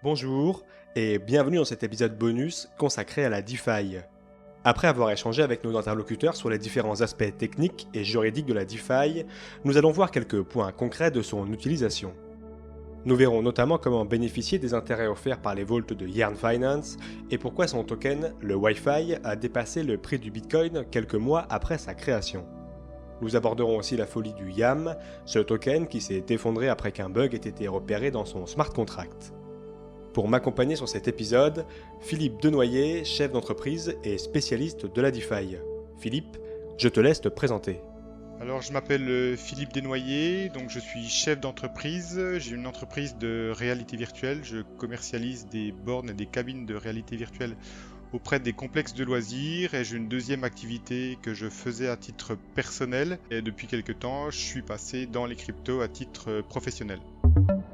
Bonjour et bienvenue dans cet épisode bonus consacré à la DeFi. Après avoir échangé avec nos interlocuteurs sur les différents aspects techniques et juridiques de la DeFi, nous allons voir quelques points concrets de son utilisation. Nous verrons notamment comment bénéficier des intérêts offerts par les vaults de Yarn Finance et pourquoi son token, le Wi-Fi, a dépassé le prix du Bitcoin quelques mois après sa création. Nous aborderons aussi la folie du YAM, ce token qui s'est effondré après qu'un bug ait été repéré dans son smart contract. Pour m'accompagner sur cet épisode, Philippe Denoyer, chef d'entreprise et spécialiste de la DeFi. Philippe, je te laisse te présenter. Alors, je m'appelle Philippe Desnoyers, donc je suis chef d'entreprise. J'ai une entreprise de réalité virtuelle. Je commercialise des bornes et des cabines de réalité virtuelle auprès des complexes de loisirs. Et j'ai une deuxième activité que je faisais à titre personnel. Et depuis quelques temps, je suis passé dans les cryptos à titre professionnel.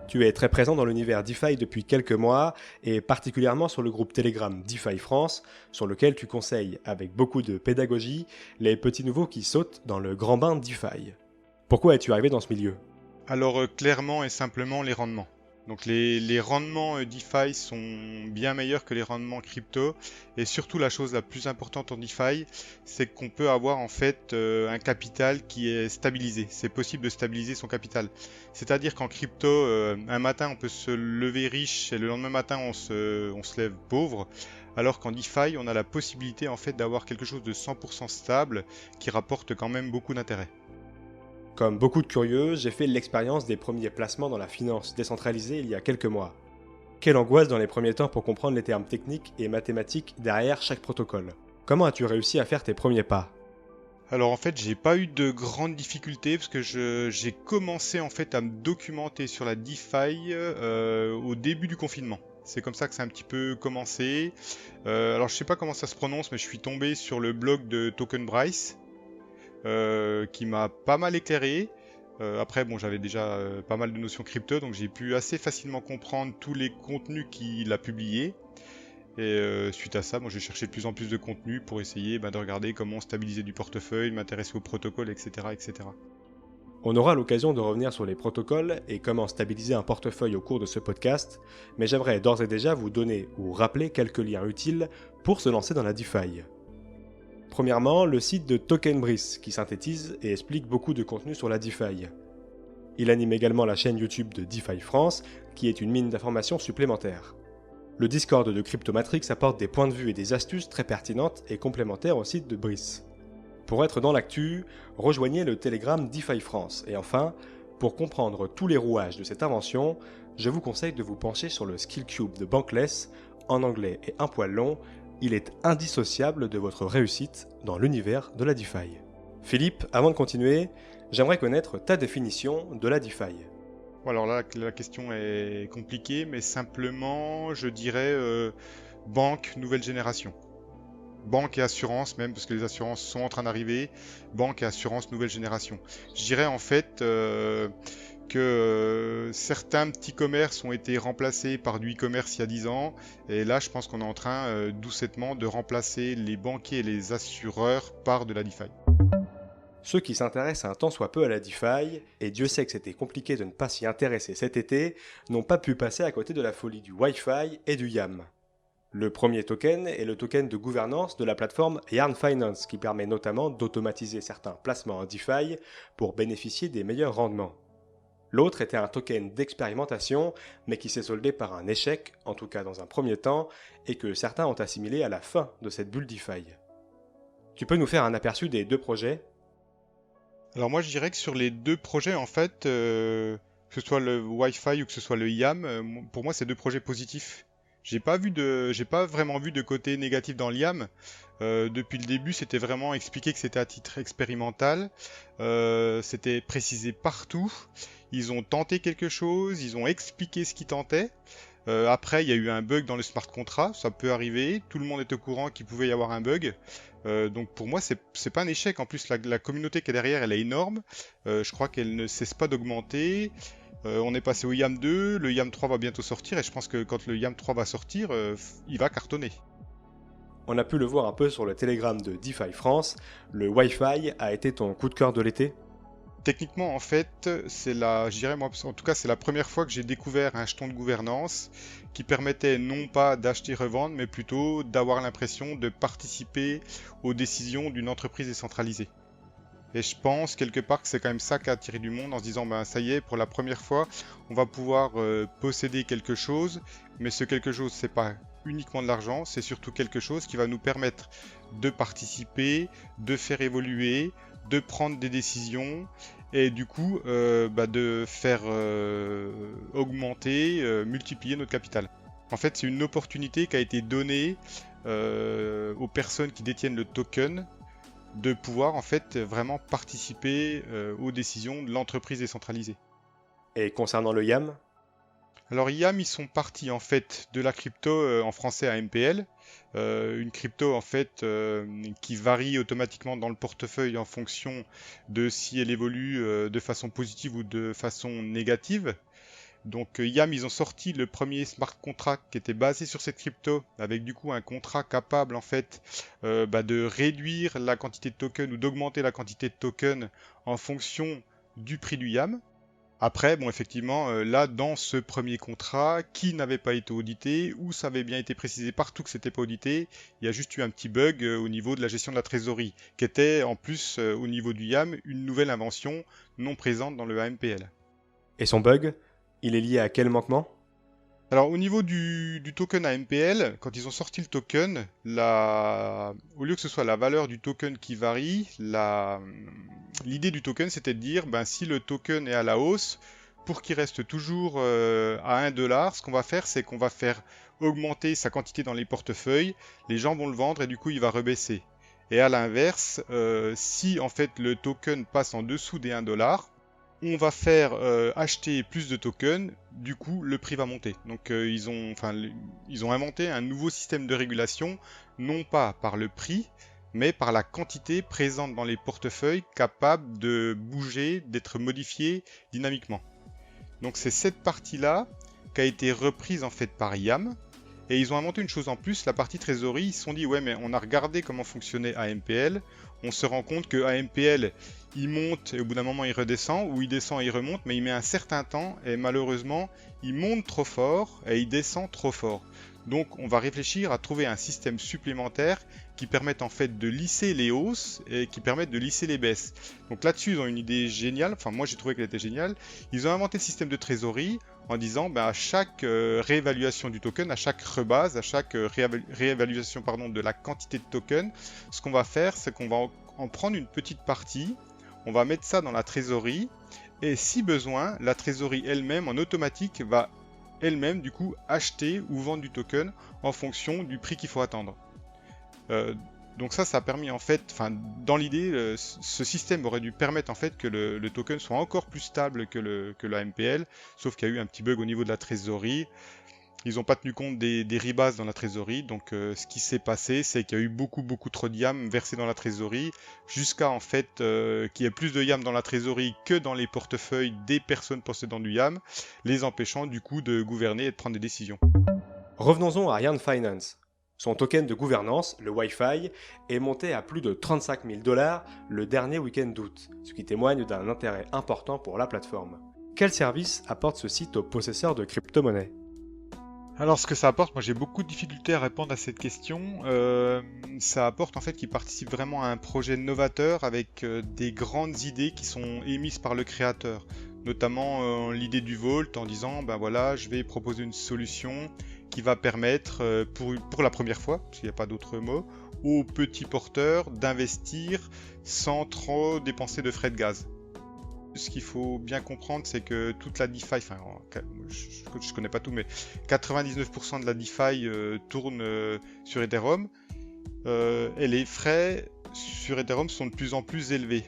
Tu es très présent dans l'univers DeFi depuis quelques mois et particulièrement sur le groupe Telegram DeFi France, sur lequel tu conseilles avec beaucoup de pédagogie les petits nouveaux qui sautent dans le grand bain DeFi. Pourquoi es-tu arrivé dans ce milieu ? Alors, clairement et simplement, les rendements. Donc les rendements DeFi sont bien meilleurs que les rendements crypto. Et surtout, la chose la plus importante en DeFi, c'est qu'on peut avoir en fait un capital qui est stabilisé. C'est possible de stabiliser son capital. C'est-à-dire qu'en crypto, un matin, on peut se lever riche et le lendemain matin, on se lève pauvre. Alors qu'en DeFi, on a la possibilité en fait d'avoir quelque chose de 100% stable qui rapporte quand même beaucoup d'intérêt. Comme beaucoup de curieux, j'ai fait l'expérience des premiers placements dans la finance décentralisée il y a quelques mois. Quelle angoisse dans les premiers temps pour comprendre les termes techniques et mathématiques derrière chaque protocole. Comment as-tu réussi à faire tes premiers pas ? Alors en fait, j'ai pas eu de grandes difficultés parce que j'ai commencé en fait à me documenter sur la DeFi au début du confinement. C'est comme ça que ça a un petit peu commencé. Alors je sais pas comment ça se prononce, mais je suis tombé sur le blog de Token Bryce qui m'a pas mal éclairé. Après, bon, j'avais déjà pas mal de notions crypto, donc j'ai pu assez facilement comprendre tous les contenus qu'il a publiés. Et suite à ça, moi j'ai cherché de plus en plus de contenu pour essayer de regarder comment stabiliser du portefeuille, m'intéresser au protocole, etc., etc. On aura l'occasion de revenir sur les protocoles et comment stabiliser un portefeuille au cours de ce podcast, mais j'aimerais d'ores et déjà vous donner ou rappeler quelques liens utiles pour se lancer dans la DeFi. Premièrement, le site de Token Bryce qui synthétise et explique beaucoup de contenu sur la DeFi. Il anime également la chaîne YouTube de DeFi France qui est une mine d'informations supplémentaires. Le Discord de Cryptomatrix apporte des points de vue et des astuces très pertinentes et complémentaires au site de Bryce. Pour être dans l'actu, rejoignez le Telegram DeFi France. Et enfin, pour comprendre tous les rouages de cette invention, je vous conseille de vous pencher sur le Skill Cube de Bankless, en anglais et un poil long. Il est indissociable de votre réussite dans l'univers de la DeFi. Philippe, avant de continuer, j'aimerais connaître ta définition de la DeFi. Alors là, la question est compliquée, mais simplement, je dirais banque nouvelle génération. Banque et assurance même, parce que les assurances sont en train d'arriver. Banque et assurance nouvelle génération. Je dirais en fait que certains petits commerces ont été remplacés par du e-commerce il y a 10 ans. Et là, je pense qu'on est en train doucettement de remplacer les banquiers et les assureurs par de la DeFi. Ceux qui s'intéressent un tant soit peu à la DeFi, et Dieu sait que c'était compliqué de ne pas s'y intéresser cet été, n'ont pas pu passer à côté de la folie du Wi-Fi et du YAM. Le premier token est le token de gouvernance de la plateforme Yarn Finance qui permet notamment d'automatiser certains placements en DeFi pour bénéficier des meilleurs rendements. L'autre était un token d'expérimentation, mais qui s'est soldé par un échec, en tout cas dans un premier temps, et que certains ont assimilé à la fin de cette bulle DeFi. Tu peux nous faire un aperçu des deux projets ? Alors moi je dirais que sur les deux projets en fait, que ce soit le Wi-Fi ou que ce soit le YAM, pour moi c'est deux projets positifs. J'ai pas vraiment vu de côté négatif dans le YAM. Depuis le début c'était vraiment expliqué que c'était à titre expérimental. C'était précisé partout. Ils ont tenté quelque chose, ils ont expliqué ce qu'ils tentaient. Après, il y a eu un bug dans le smart contract, ça peut arriver. Tout le monde est au courant qu'il pouvait y avoir un bug. Donc pour moi, c'est pas un échec. En plus, la communauté qui est derrière, elle est énorme. Je crois qu'elle ne cesse pas d'augmenter. On est passé au YAM 2, le YAM 3 va bientôt sortir. Et je pense que quand le YAM 3 va sortir, il va cartonner. On a pu le voir un peu sur le Telegram de DeFi France. Le Wi-Fi a été ton coup de cœur de l'été ? Techniquement, en fait, je dirais moi, en tout cas, c'est la première fois que j'ai découvert un jeton de gouvernance qui permettait non pas d'acheter-revendre, mais plutôt d'avoir l'impression de participer aux décisions d'une entreprise décentralisée. Et je pense quelque part que c'est quand même ça qui a attiré du monde en se disant, ben ça y est, pour la première fois, on va pouvoir posséder quelque chose, mais ce quelque chose, c'est pas uniquement de l'argent, c'est surtout quelque chose qui va nous permettre de participer, de faire évoluer, de prendre des décisions et du coup de faire augmenter, multiplier notre capital. En fait, c'est une opportunité qui a été donnée aux personnes qui détiennent le token de pouvoir en fait vraiment participer aux décisions de l'entreprise décentralisée. Et concernant le YAM? Alors IAM, ils sont partis en fait de la crypto en français à MPL, une crypto en fait qui varie automatiquement dans le portefeuille en fonction de si elle évolue de façon positive ou de façon négative. Donc IAM, ils ont sorti le premier smart contract qui était basé sur cette crypto, avec du coup un contrat capable en fait de réduire la quantité de tokens ou d'augmenter la quantité de tokens en fonction du prix du YAM. Après, bon, effectivement, là, dans ce premier contrat, qui n'avait pas été audité, ou ça avait bien été précisé partout que c'était pas audité, il y a juste eu un petit bug au niveau de la gestion de la trésorerie, qui était en plus, au niveau du YAM, une nouvelle invention non présente dans le AMPL. Et son bug, il est lié à quel manquement? Alors, au niveau du token AMPL, quand ils ont sorti le token, au lieu que ce soit la valeur du token qui varie, l'idée du token, c'était de dire, ben, si le token est à la hausse, pour qu'il reste toujours à 1 dollar, ce qu'on va faire, c'est qu'on va faire augmenter sa quantité dans les portefeuilles, les gens vont le vendre et du coup, il va rebaisser. Et à l'inverse, si en fait le token passe en dessous des 1 dollar, on va faire acheter plus de tokens, du coup le prix va monter. Donc ils ont inventé un nouveau système de régulation, non pas par le prix, mais par la quantité présente dans les portefeuilles capable de bouger, d'être modifiée dynamiquement. Donc c'est cette partie-là qui a été reprise en fait par YAM. Et ils ont inventé une chose en plus, la partie trésorerie, ils se sont dit ouais mais on a regardé comment fonctionnait AMPL, on se rend compte que AMPL il monte et au bout d'un moment il redescend, ou il descend et il remonte, mais il met un certain temps et malheureusement il monte trop fort et il descend trop fort. Donc on va réfléchir à trouver un système supplémentaire qui permette en fait de lisser les hausses et qui permette de lisser les baisses. Donc là-dessus ils ont une idée géniale, enfin moi j'ai trouvé qu'elle était géniale, ils ont inventé le système de trésorerie en disant à chaque réévaluation du token, à chaque rebase, à chaque réévaluation de la quantité de token, ce qu'on va faire c'est qu'on va en prendre une petite partie, on va mettre ça dans la trésorerie et si besoin, la trésorerie elle-même en automatique va elle-même du coup acheter ou vendre du token en fonction du prix qu'il faut attendre. Donc ça a permis en fait, dans l'idée, ce système aurait dû permettre en fait que le token soit encore plus stable que la MPL, sauf qu'il y a eu un petit bug au niveau de la trésorerie. Ils n'ont pas tenu compte des rebasses dans la trésorerie, donc ce qui s'est passé, c'est qu'il y a eu beaucoup trop de YAM versés dans la trésorerie, jusqu'à en fait qu'il y ait plus de YAM dans la trésorerie que dans les portefeuilles des personnes possédant du YAM, les empêchant du coup de gouverner et de prendre des décisions. Revenons-en à Yarn Finance. Son token de gouvernance, le Wi-Fi, est monté à plus de 35 000 $ le dernier week-end d'août, ce qui témoigne d'un intérêt important pour la plateforme. Quel service apporte ce site aux possesseurs de crypto-monnaies? Alors ce que ça apporte, moi j'ai beaucoup de difficultés à répondre à cette question. Ça apporte en fait qu'ils participent vraiment à un projet novateur avec des grandes idées qui sont émises par le créateur. Notamment l'idée du Vault en disant ben voilà, je vais proposer une solution qui va permettre pour la première fois, parce qu'il n'y a pas d'autre mot, aux petits porteurs d'investir sans trop dépenser de frais de gaz. Ce qu'il faut bien comprendre, c'est que toute la DeFi, je connais pas tout, mais 99% de la DeFi tourne sur Ethereum, et les frais sur Ethereum sont de plus en plus élevés.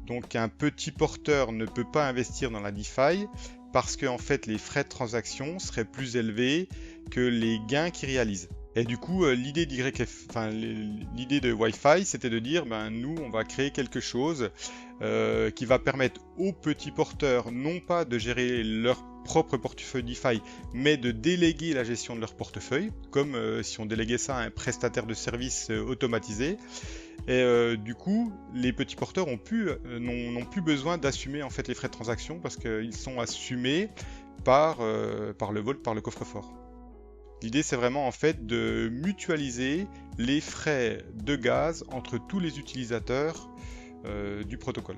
Donc un petit porteur ne peut pas investir dans la DeFi parce que en fait les frais de transaction seraient plus élevés que les gains qu'il réalise. Et du coup, l'idée de Wi-Fi, c'était de dire, nous, on va créer quelque chose qui va permettre aux petits porteurs, non pas de gérer leur propre portefeuille DeFi, mais de déléguer la gestion de leur portefeuille, comme si on déléguait ça à un prestataire de services automatisé. Et du coup, les petits porteurs n'ont plus besoin d'assumer en fait les frais de transaction parce qu'ils sont assumés par le Vault, par le coffre-fort. L'idée, c'est vraiment en fait de mutualiser les frais de gaz entre tous les utilisateurs du protocole.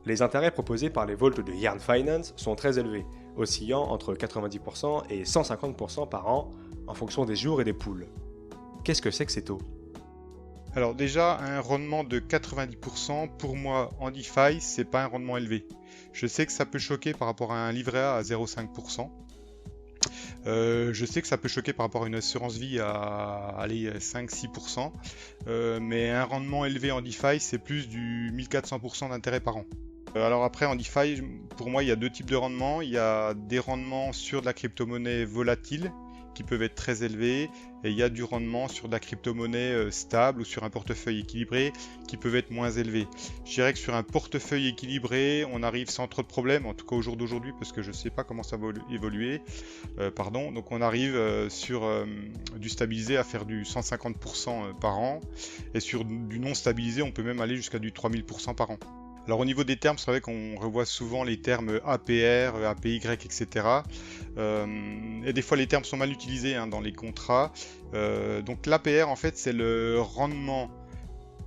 Les intérêts proposés par les vaults de Yarn Finance sont très élevés, oscillant entre 90% et 150% par an en fonction des jours et des pools. Qu'est-ce que c'est que ces taux ? Alors déjà, un rendement de 90% pour moi en DeFi, c'est pas un rendement élevé. Je sais que ça peut choquer par rapport à un livret A à 0,5%. Je sais que ça peut choquer par rapport à une assurance vie à 5-6%. Mais un rendement élevé en DeFi, c'est plus du 1400% d'intérêt par an. Alors après, en DeFi, pour moi, il y a deux types de rendements. Il y a des rendements sur de la crypto-monnaie volatile, qui peuvent être très élevés, et il y a du rendement sur de la crypto-monnaie stable ou sur un portefeuille équilibré qui peuvent être moins élevés. Je dirais que sur un portefeuille équilibré, on arrive sans trop de problèmes, en tout cas au jour d'aujourd'hui, parce que je ne sais pas comment ça va évoluer. Donc on arrive sur du stabilisé à faire du 150% par an, et sur du non stabilisé, on peut même aller jusqu'à du 3000% par an. Alors au niveau des termes, c'est vrai qu'on revoit souvent les termes APR, APY, etc. Et des fois les termes sont mal utilisés dans les contrats. Donc l'APR en fait c'est le rendement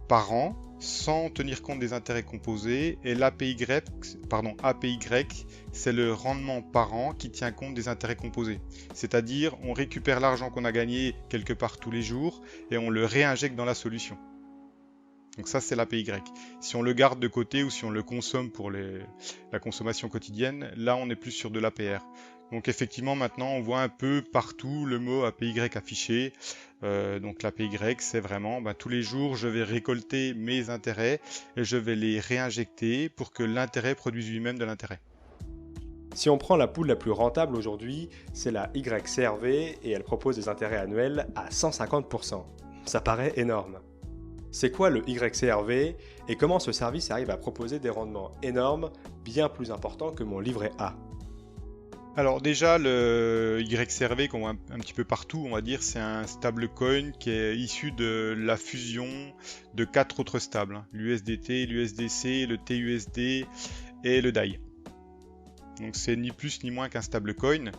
par an sans tenir compte des intérêts composés, et l'APY, c'est le rendement par an qui tient compte des intérêts composés. C'est-à-dire on récupère l'argent qu'on a gagné quelque part tous les jours et on le réinjecte dans la solution. Donc ça, c'est l'APY. Si on le garde de côté ou si on le consomme pour la consommation quotidienne, là, on est plus sur de l'APR. Donc effectivement, maintenant, on voit un peu partout le mot APY affiché. Donc l'APY, c'est vraiment, tous les jours, je vais récolter mes intérêts et je vais les réinjecter pour que l'intérêt produise lui-même de l'intérêt. Si on prend la pool la plus rentable aujourd'hui, c'est la YCRV et elle propose des intérêts annuels à 150%. Ça paraît énorme. C'est quoi le YCRV et comment ce service arrive à proposer des rendements énormes, bien plus importants que mon livret A ? Alors déjà, le YCRV qu'on voit un petit peu partout, on va dire, c'est un stablecoin qui est issu de la fusion de 4 autres stables, l'USDT, l'USDC, le TUSD et le DAI. Donc c'est ni plus ni moins qu'un stablecoin.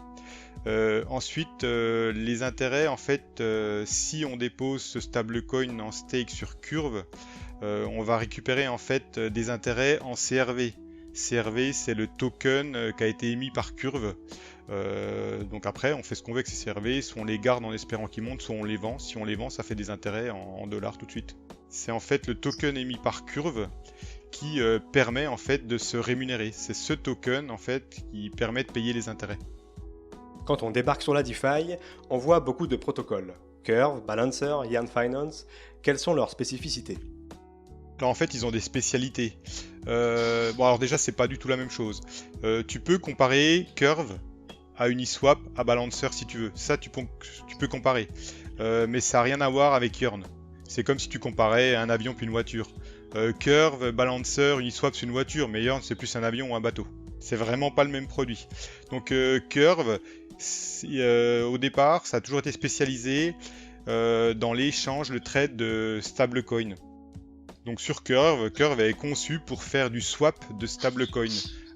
Ensuite, les intérêts, en fait, si on dépose ce stablecoin en stake sur Curve, on va récupérer en fait des intérêts en CRV. CRV, c'est le token qui a été émis par Curve. Donc après, on fait ce qu'on veut avec ces CRV, soit on les garde en espérant qu'ils montent, soit on les vend. Si on les vend, ça fait des intérêts en dollars tout de suite. C'est en fait le token émis par Curve qui permet en fait de se rémunérer. C'est ce token en fait qui permet de payer les intérêts. Quand on débarque sur la DeFi, on voit beaucoup de protocoles. Curve, Balancer, Yarn Finance, quelles sont leurs spécificités ? Là, en fait, ils ont des spécialités. Alors déjà, c'est pas du tout la même chose. Tu peux comparer Curve à Uniswap, à Balancer si tu veux. Ça, tu peux comparer. Mais ça n'a rien à voir avec Yearn. C'est comme si tu comparais un avion puis une voiture. Curve, Balancer, Uniswap, c'est une voiture, mais Yearn, c'est plus un avion ou un bateau. C'est vraiment pas le même produit. Donc Curve, au départ, ça a toujours été spécialisé dans l'échange, le trade de stablecoin. Donc sur Curve est conçu pour faire du swap de stablecoin,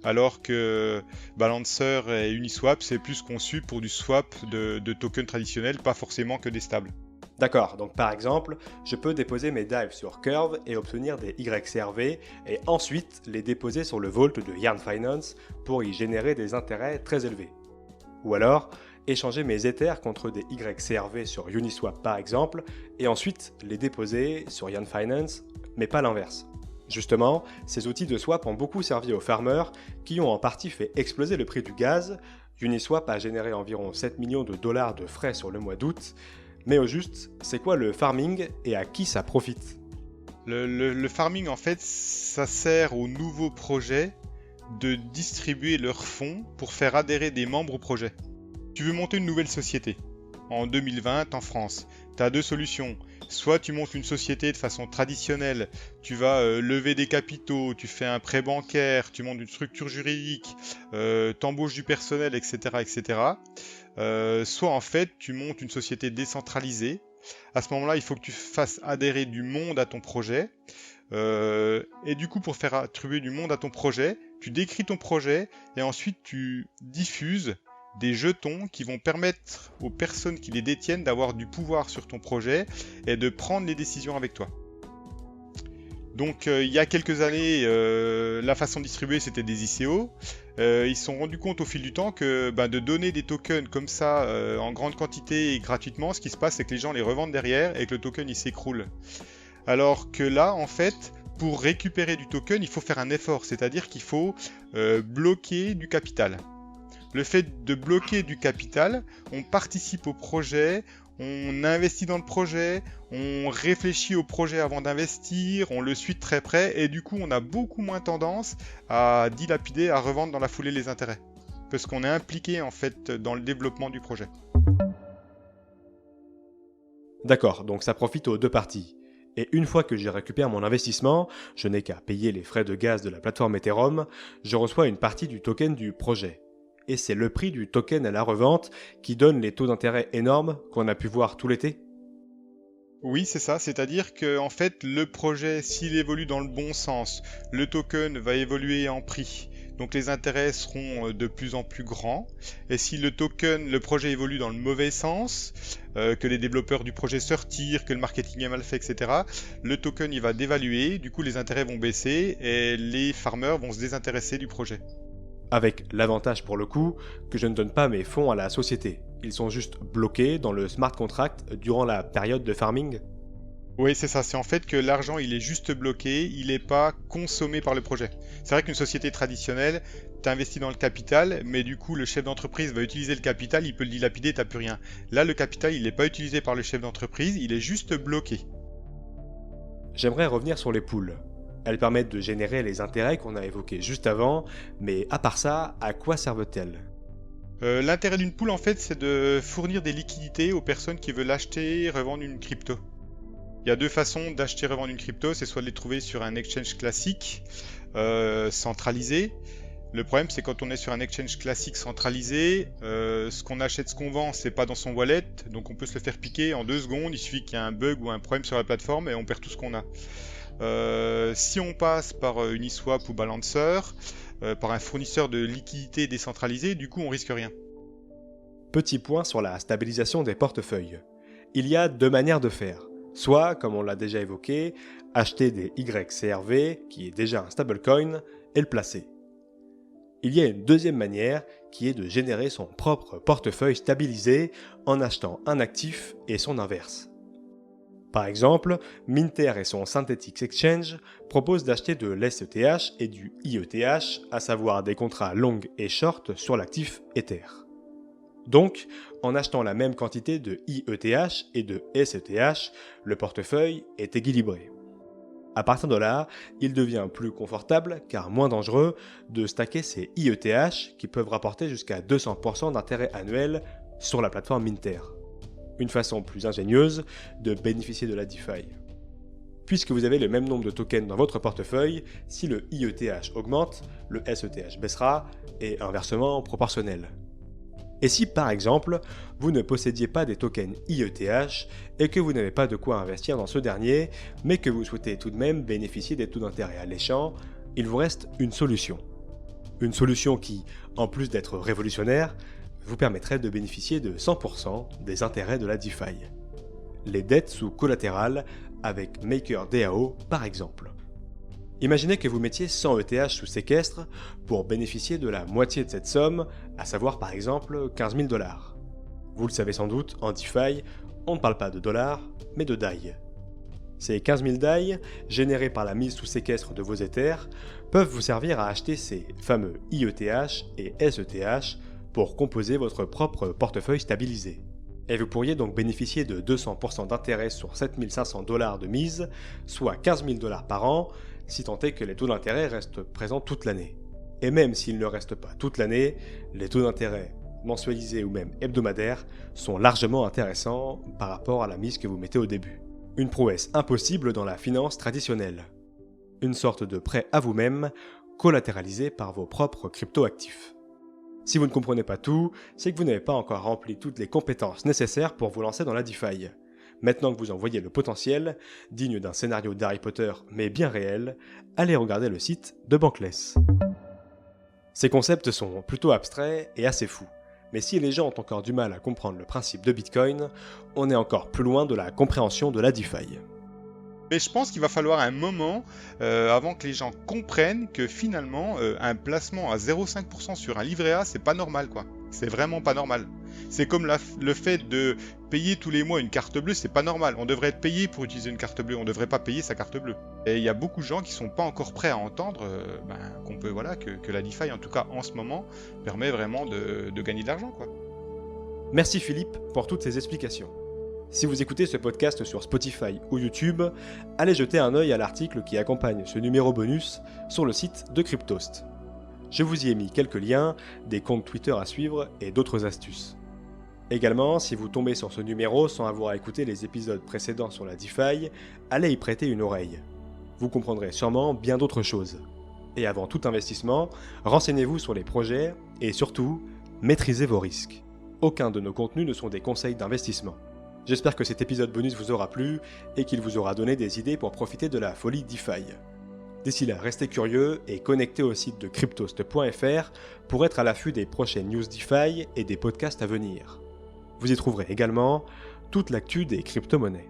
alors que Balancer et Uniswap, c'est plus conçu pour du swap de tokens traditionnels, pas forcément que des stables. D'accord, donc par exemple, je peux déposer mes DAIV sur Curve et obtenir des YCRV et ensuite les déposer sur le Vault de Yarn Finance pour y générer des intérêts très élevés. Ou alors, échanger mes Ethers contre des YCRV sur Uniswap par exemple et ensuite les déposer sur Yarn Finance, mais pas l'inverse. Justement, ces outils de swap ont beaucoup servi aux farmers qui ont en partie fait exploser le prix du gaz. Uniswap a généré environ 7 millions de dollars de frais sur le mois d'août. Mais au juste, c'est quoi le farming et à qui ça profite ? Le farming, en fait, ça sert aux nouveaux projets de distribuer leurs fonds pour faire adhérer des membres au projet. Tu veux monter une nouvelle société en 2020 en France. Tu as deux solutions. Soit tu montes une société de façon traditionnelle, tu vas lever des capitaux, tu fais un prêt bancaire, tu montes une structure juridique, t'embauches du personnel, etc. etc. Soit en fait tu montes une société décentralisée À ce moment-là, il faut que tu fasses adhérer du monde à ton projet. Et du coup, pour faire attribuer du monde à ton projet, tu décris ton projet et ensuite tu diffuses des jetons qui vont permettre aux personnes qui les détiennent d'avoir du pouvoir sur ton projet et de prendre les décisions avec toi. Donc il y a quelques années, la façon de distribuer c'était des ICO. Ils se sont rendus compte au fil du temps que de donner des tokens comme ça en grande quantité et gratuitement, ce qui se passe c'est que les gens les revendent derrière et que le token il s'écroule. Alors que là en fait, pour récupérer du token, il faut faire un effort, c'est-à-dire qu'il faut bloquer du capital. Le fait de bloquer du capital, on participe au projet, on investit dans le projet, on réfléchit au projet avant d'investir, on le suit de très près et du coup on a beaucoup moins tendance à dilapider, à revendre dans la foulée les intérêts. Parce qu'on est impliqué en fait dans le développement du projet. D'accord, donc ça profite aux deux parties. Et une fois que j'ai récupéré mon investissement, je n'ai qu'à payer les frais de gaz de la plateforme Ethereum, je reçois une partie du token du projet. Et c'est le prix du token à la revente qui donne les taux d'intérêt énormes qu'on a pu voir tout l'été ? Oui, c'est ça, c'est-à-dire que en fait, le projet, s'il évolue dans le bon sens, le token va évoluer en prix. Donc les intérêts seront de plus en plus grands. Et si le projet évolue dans le mauvais sens, que les développeurs du projet se retirent, que le marketing est mal fait, etc., le token il va dévaluer, du coup les intérêts vont baisser et les farmers vont se désintéresser du projet. Avec l'avantage pour le coup que je ne donne pas mes fonds à la société. Ils sont juste bloqués dans le smart contract durant la période de farming. Oui, c'est ça. C'est en fait que l'argent, il est juste bloqué, il n'est pas consommé par le projet. C'est vrai qu'une société traditionnelle, tu investis dans le capital, mais du coup, le chef d'entreprise va utiliser le capital, il peut le dilapider, tu n'as plus rien. Là, le capital, il n'est pas utilisé par le chef d'entreprise, il est juste bloqué. J'aimerais revenir sur les poules. Elles permettent de générer les intérêts qu'on a évoqués juste avant, mais à part ça, à quoi servent-elles ? L'intérêt d'une pool, en fait, c'est de fournir des liquidités aux personnes qui veulent acheter et revendre une crypto. Il y a deux façons d'acheter et revendre une crypto, c'est soit de les trouver sur un exchange classique, centralisé. Le problème, c'est quand on est sur un exchange classique centralisé, ce qu'on achète, ce qu'on vend, c'est pas dans son wallet, donc on peut se le faire piquer en 2 secondes, il suffit qu'il y ait un bug ou un problème sur la plateforme et on perd tout ce qu'on a. Si on passe par Uniswap ou Balancer, par un fournisseur de liquidités décentralisé, du coup on risque rien. Petit point sur la stabilisation des portefeuilles. Il y a deux manières de faire. Soit, comme on l'a déjà évoqué, acheter des YCRV, qui est déjà un stablecoin, et le placer. Il y a une deuxième manière qui est de générer son propre portefeuille stabilisé en achetant un actif et son inverse. Par exemple, Minter et son Synthetix Exchange proposent d'acheter de l'SETH et du IETH, à savoir des contrats long et short sur l'actif Ether. Donc, en achetant la même quantité de IETH et de SETH, le portefeuille est équilibré. À partir de là, il devient plus confortable, car moins dangereux, de stacker ces IETH qui peuvent rapporter jusqu'à 200% d'intérêt annuel sur la plateforme Minter. Une façon plus ingénieuse de bénéficier de la DeFi. Puisque vous avez le même nombre de tokens dans votre portefeuille, si le IETH augmente, le SETH baissera, et inversement proportionnel. Et si par exemple, vous ne possédiez pas des tokens IETH et que vous n'avez pas de quoi investir dans ce dernier, mais que vous souhaitez tout de même bénéficier des taux d'intérêt alléchants, il vous reste une solution. Une solution qui, en plus d'être révolutionnaire, vous permettrait de bénéficier de 100% des intérêts de la DeFi. Les dettes sous collatéral avec MakerDAO par exemple. Imaginez que vous mettiez 100 ETH sous séquestre pour bénéficier de la moitié de cette somme, à savoir par exemple 15 000 $. Vous le savez sans doute, en DeFi, on ne parle pas de dollars, mais de DAI. Ces 15 000 DAI, générés par la mise sous séquestre de vos Ethers, peuvent vous servir à acheter ces fameux IETH et SETH pour composer votre propre portefeuille stabilisé. Et vous pourriez donc bénéficier de 200% d'intérêt sur 7 500 $ de mise, soit 15 000 $ par an, si tant est que les taux d'intérêt restent présents toute l'année. Et même s'ils ne restent pas toute l'année, les taux d'intérêt mensualisés ou même hebdomadaires sont largement intéressants par rapport à la mise que vous mettez au début. Une prouesse impossible dans la finance traditionnelle. Une sorte de prêt à vous-même, collatéralisé par vos propres crypto-actifs. Si vous ne comprenez pas tout, c'est que vous n'avez pas encore rempli toutes les compétences nécessaires pour vous lancer dans la DeFi. Maintenant que vous en voyez le potentiel, digne d'un scénario d'Harry Potter mais bien réel, allez regarder le site de Bankless. Ces concepts sont plutôt abstraits et assez fous, mais si les gens ont encore du mal à comprendre le principe de Bitcoin, on est encore plus loin de la compréhension de la DeFi. Mais je pense qu'il va falloir un moment avant que les gens comprennent que finalement, un placement à 0,5% sur un livret A, c'est pas normal, quoi. C'est vraiment pas normal. C'est comme le fait de payer tous les mois une carte bleue, c'est pas normal. On devrait être payé pour utiliser une carte bleue, on devrait pas payer sa carte bleue. Et il y a beaucoup de gens qui sont pas encore prêts à entendre qu'on peut, voilà, que la DeFi, en tout cas en ce moment, permet vraiment de gagner de l'argent, quoi. Merci Philippe pour toutes ces explications. Si vous écoutez ce podcast sur Spotify ou YouTube, allez jeter un œil à l'article qui accompagne ce numéro bonus sur le site de Cryptost. Je vous y ai mis quelques liens, des comptes Twitter à suivre et d'autres astuces. Également, si vous tombez sur ce numéro sans avoir écouté les épisodes précédents sur la DeFi, allez y prêter une oreille. Vous comprendrez sûrement bien d'autres choses. Et avant tout investissement, renseignez-vous sur les projets et surtout, maîtrisez vos risques. Aucun de nos contenus ne sont des conseils d'investissement. J'espère que cet épisode bonus vous aura plu et qu'il vous aura donné des idées pour profiter de la folie DeFi. D'ici là, restez curieux et connectez au site de cryptost.fr pour être à l'affût des prochaines news DeFi et des podcasts à venir. Vous y trouverez également toute l'actu des crypto-monnaies.